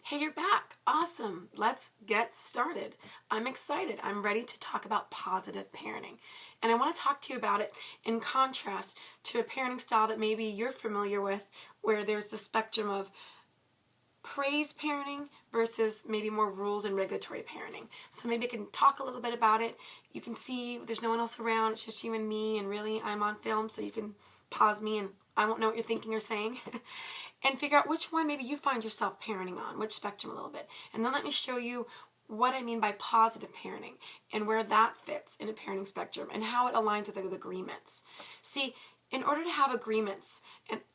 Hey, you're back. Awesome. Let's get started. I'm excited. I'm ready to talk about positive parenting. And I want to talk to you about it in contrast to a parenting style that maybe you're familiar with, where there's the spectrum of praise parenting versus maybe more rules and regulatory parenting. So maybe I can talk a little bit about it. You can see there's no one else around. It's just you and me, and really I'm on film, so you can pause me and I won't know what you're thinking or saying. And figure out which one maybe you find yourself parenting on, which spectrum a little bit. And then let me show you what I mean by positive parenting and where that fits in a parenting spectrum and how it aligns with the agreements. See, in order to have agreements,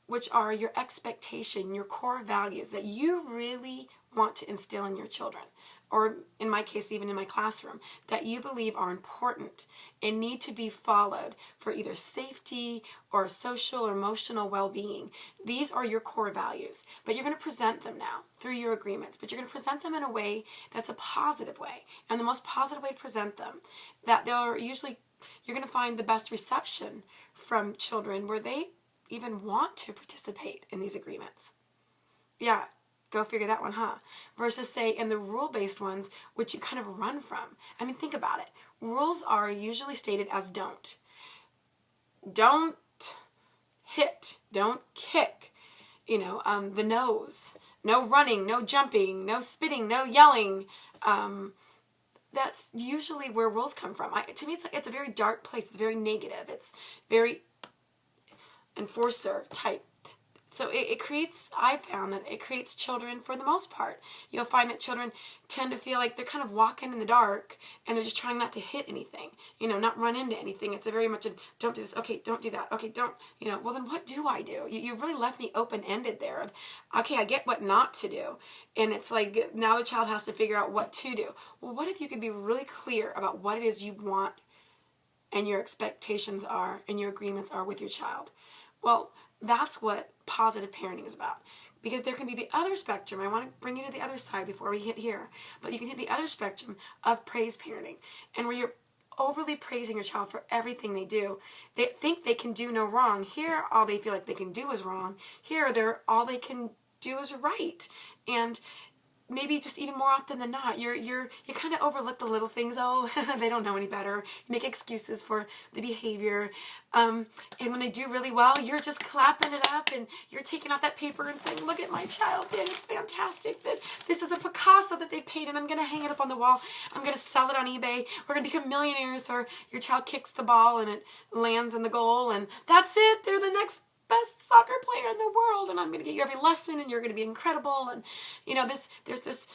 which are your expectation, your core values that you really want to instill in your children, or in my case, even in my classroom, that you believe are important and need to be followed for either safety or social or emotional well-being. These are your core values, but you're going to present them now through your agreements, but you're going to present them in a way that's a positive way. And the most positive way to present them, that you're going to find the best reception from children where they even want to participate in these agreements. Yeah. Go figure that one, huh? Versus, say, in the rule-based ones, which you kind of run from. I mean, think about it. Rules are usually stated as don't. Don't hit. Don't kick. The no's. No running, no jumping, no spitting, no yelling. That's usually where rules come from. To me, it's a very dark place. It's very negative. It's very enforcer type. So I've found that it creates children, for the most part. You'll find that children tend to feel like they're kind of walking in the dark and they're just trying not to hit anything, not run into anything. It's a very much a, don't do this, okay, don't do that, okay, don't, well then what do I do? You've really left me open-ended there. Okay, I get what not to do. And it's like, now the child has to figure out what to do. Well, what if you could be really clear about what it is you want and your expectations are and your agreements are with your child? Well, that's what positive parenting is about. Because there can be the other spectrum. I want to bring you to the other side before we hit here. But you can hit the other spectrum of praise parenting. And where you're overly praising your child for everything they do. They think they can do no wrong. Here, all they feel like they can do is wrong. Here, all they can do is right. And maybe just even more often than not, you kind of overlook the little things. Oh, they don't know any better. You make excuses for the behavior. And when they do really well, you're just clapping it up and you're taking out that paper and saying, look at my child did. It's fantastic. That this is a Picasso that they painted. I'm going to hang it up on the wall. I'm going to sell it on eBay. We're going to become millionaires. Or your child kicks the ball and it lands in the goal. And that's it. They're the next best soccer player in the world, and I'm going to get you every lesson, and you're going to be incredible. And there's this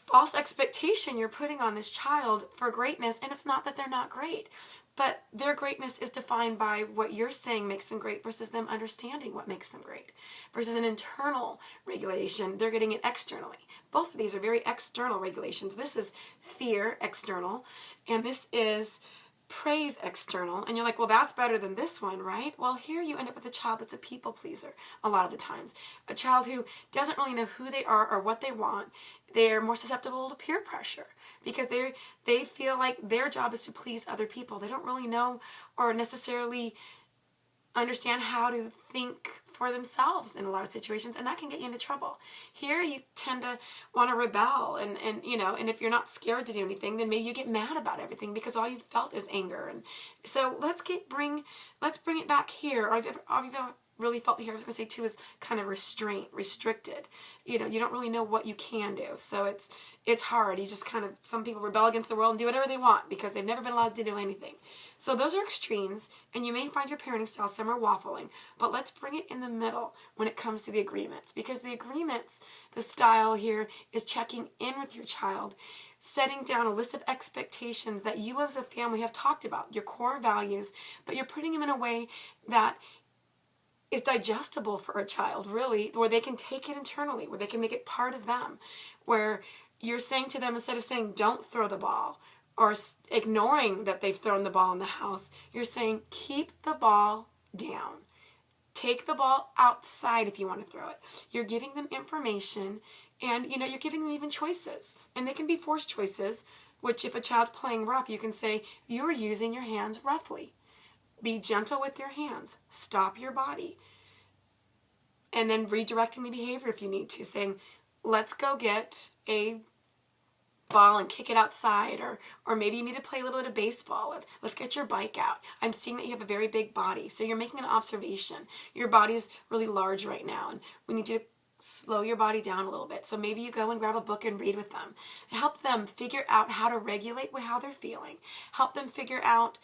false expectation you're putting on this child for greatness, and it's not that they're not great, but their greatness is defined by what you're saying makes them great versus them understanding what makes them great, versus an internal regulation. They're getting it externally. Both of these are very external regulations. This is fear, external, and this is praise, external. And you're like, well, that's better than this one, right? Well, here you end up with a child that's a people pleaser a lot of the times. A child who doesn't really know who they are or what they want. They're more susceptible to peer pressure because they feel like their job is to please other people. They don't really know or necessarily understand how to think for themselves in a lot of situations, and that can get you into trouble. Here you tend to want to rebel, and if you're not scared to do anything, then maybe you get mad about everything because all you felt is anger. And so let's bring it back here. Or have you ever really felt here? I was going to say too is kind of restricted. You don't really know what you can do, so it's hard. You just kind of, some people rebel against the world and do whatever they want because they've never been allowed to do anything. So those are extremes, and you may find your parenting style somewhere waffling, but let's bring it in the middle when it comes to the agreements, because the agreements, the style here is checking in with your child, setting down a list of expectations that you as a family have talked about, your core values, but you're putting them in a way that is digestible for a child, really, where they can take it internally, where they can make it part of them, where you're saying to them, instead of saying, don't throw the ball, or ignoring that they've thrown the ball in the house, you're saying, keep the ball down. Take the ball outside if you want to throw it. You're giving them information, and you're giving them even choices. And they can be forced choices, which if a child's playing rough, you can say, you're using your hands roughly. Be gentle with your hands. Stop your body. And then redirecting the behavior if you need to, saying, let's go get a ball and kick it outside, or maybe you need to play a little bit of baseball. Let's get your bike out. I'm seeing that you have a very big body, so you're making an observation. Your body's really large right now, and we need you to slow your body down a little bit. So maybe you go and grab a book and read with them. Help them figure out how to regulate with how they're feeling. Help them figure out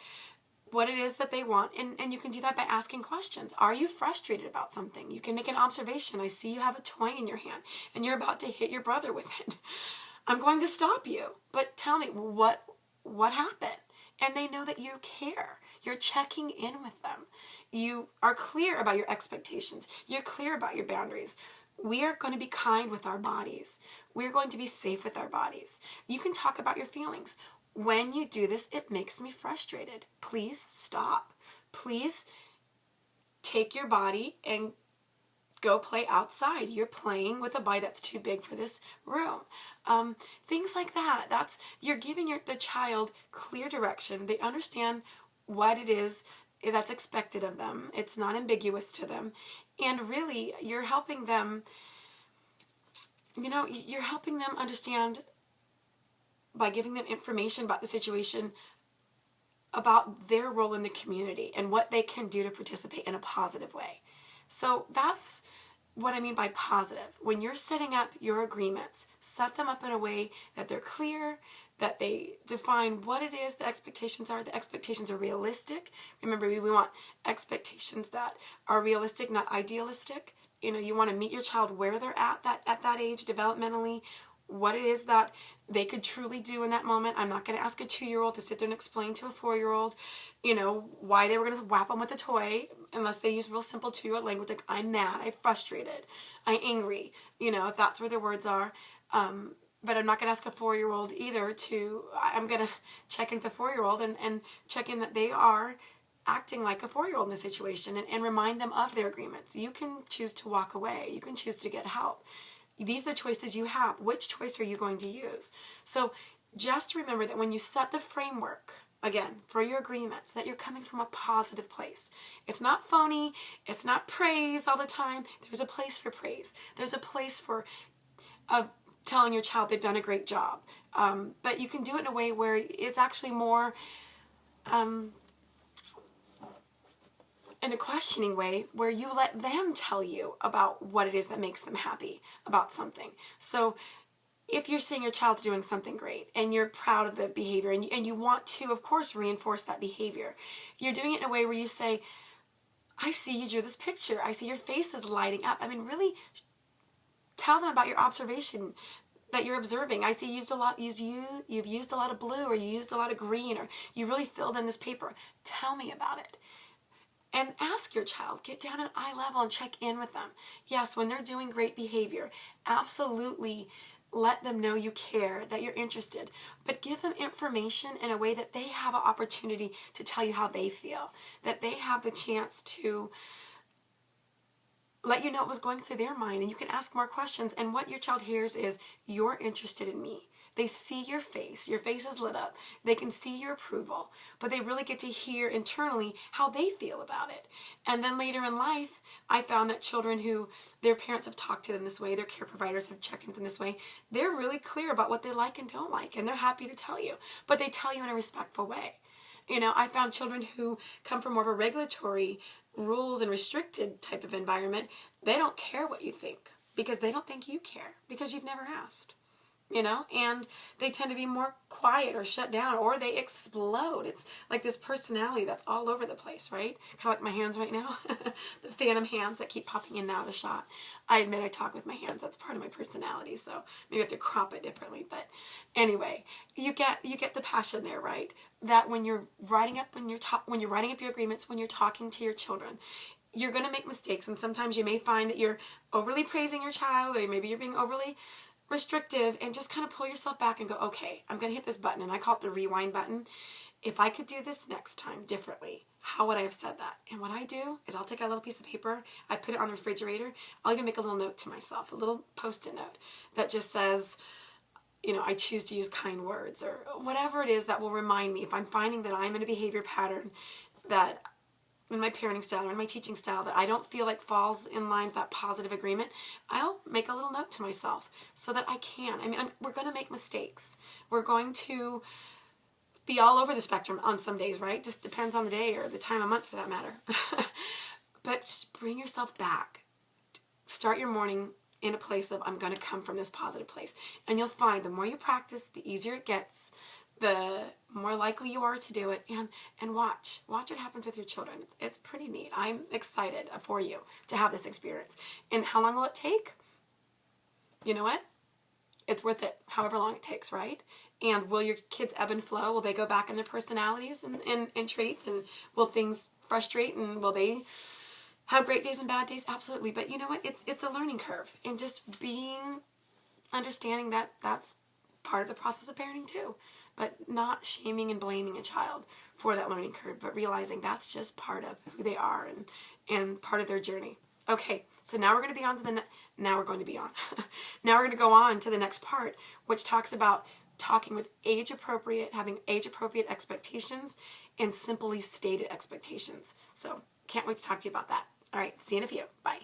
what it is that they want, and you can do that by asking questions. Are you frustrated about something? You can make an observation. I see you have a toy in your hand, and you're about to hit your brother with it. I'm going to stop you, but tell me, what happened? And they know that you care. You're checking in with them. You are clear about your expectations. You're clear about your boundaries. We are going to be kind with our bodies. We're going to be safe with our bodies. You can talk about your feelings. When you do this, it makes me frustrated. Please stop. Please take your body and go play outside. You're playing with a body that's too big for this room. Things like that. You're giving the child clear direction. They understand what it is that's expected of them. It's not ambiguous to them. And really, you're helping them, you're helping them understand by giving them information about the situation, about their role in the community and what they can do to participate in a positive way. So that's what I mean by positive. When you're setting up your agreements, set them up in a way that they're clear, that they define what it is the expectations are. The expectations are realistic. Remember, we want expectations that are realistic, not idealistic. You want to meet your child where they're at that age developmentally, what it is that they could truly do in that moment. I'm not going to ask a 2-year-old to sit there and explain to a 4-year-old, why they were going to whap them with a toy, unless they use real simple 2-year-old language like, I'm mad, I'm frustrated, I'm angry, if that's where their words are. But I'm not going to ask a 4-year-old either I'm going to check in with the 4-year-old and check in that they are acting like a 4-year-old in the situation and remind them of their agreements. You can choose to walk away. You can choose to get help. These are the choices you have. Which choice are you going to use? So just remember that when you set the framework, again, for your agreements, that you're coming from a positive place. It's not phony. It's not praise all the time. There's a place for praise. There's a place for telling your child they've done a great job. But you can do it in a way where it's actually more in a questioning way, where you let them tell you about what it is that makes them happy about something. So if you're seeing your child doing something great and you're proud of the behavior and you want to, of course, reinforce that behavior, you're doing it in a way where you say, I see you drew this picture. I see your face is lighting up. Really tell them about your observation that you're observing. I see you've used a lot of blue, or you used a lot of green, or you really filled in this paper. Tell me about it. And ask your child, get down at eye level and check in with them. Yes, when they're doing great behavior, absolutely let them know you care, that you're interested. But give them information in a way that they have an opportunity to tell you how they feel, that they have the chance to let you know what was going through their mind, and you can ask more questions. And what your child hears is, you're interested in me. They see your face is lit up, they can see your approval, but they really get to hear internally how they feel about it. And then later in life, I found that children who their parents have talked to them this way, their care providers have checked in with them this way, they're really clear about what they like and don't like, and they're happy to tell you, but they tell you in a respectful way. I found children who come from more of a regulatory, rules and restricted type of environment, they don't care what you think, because they don't think you care, because you've never asked. And they tend to be more quiet or shut down, or they explode. It's like this personality that's all over the place, right? Kind of like my hands right now, the phantom hands that keep popping in and out of the shot. I admit I talk with my hands. That's part of my personality, so maybe I have to crop it differently. But anyway, you get the passion there, right? That when you're writing up your agreements, when you're talking to your children, you're going to make mistakes, and sometimes you may find that you're overly praising your child, or maybe you're being overly restrictive, and just kind of pull yourself back and go, okay, I'm going to hit this button, and I call it the rewind button. If I could do this next time differently, how would I have said that? And what I do is I'll take a little piece of paper, I put it on the refrigerator, I'll even make a little note to myself, a little post-it note that just says, I choose to use kind words, or whatever it is that will remind me if I'm finding that I'm in a behavior pattern that in my parenting style or in my teaching style that I don't feel like falls in line with that positive agreement, I'll make a little note to myself so that I can. I mean, we're going to make mistakes. We're going to be all over the spectrum on some days, right? Just depends on the day or the time of month for that matter. But just bring yourself back. Start your morning in a place of, I'm going to come from this positive place. And you'll find the more you practice, the easier it gets, the more likely you are to do it. And watch what happens with your children. It's pretty neat. I'm excited for you to have this experience. And how long will it take? You know what? It's worth it, however long it takes, right? And will your kids ebb and flow? Will they go back in their personalities and traits? And will things frustrate? And will they have great days and bad days? Absolutely. But you know what? It's a learning curve. And just understanding that that's part of the process of parenting too. But not shaming and blaming a child for that learning curve, but realizing that's just part of who they are and part of their journey. Okay, so now we're going to be on to now we're going to go on to the next part, which talks about talking with having age-appropriate expectations and simply stated expectations. So can't wait to talk to you about that. All right, see you in a few. Bye.